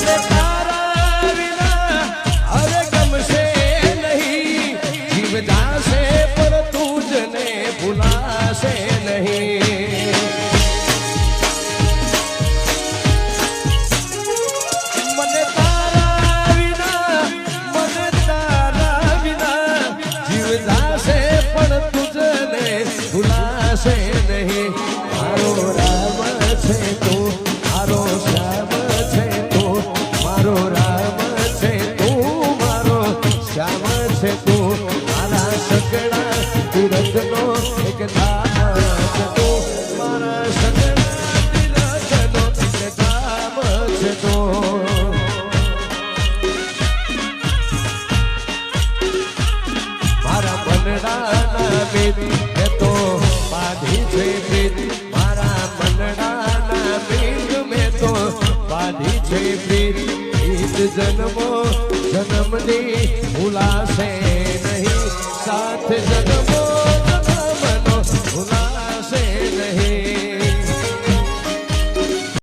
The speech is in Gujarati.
મને તારા વિના હવે ગમશે નહીં જીવ જાશે પર તુજને ભૂલાશે નહીં મને તારા વિના જીવ જાશે પણ તુજને ભૂલાશે નહીં મારો રામ છે તું મારો શ્યામ છે તું મારો રામ છે તું મારો શ્યામ છે તું મારા સગડા તીરથનો એક ધામ છે તું મારા સગડા તીરથનો એક ધામ છે તું મારા મનડાના બીત એ તો બાંધી છે પ્રીત મારા મનડાના બીત મેં તો બાંધી છે પ્રીત જન્મો જન્મની ભૂલાશે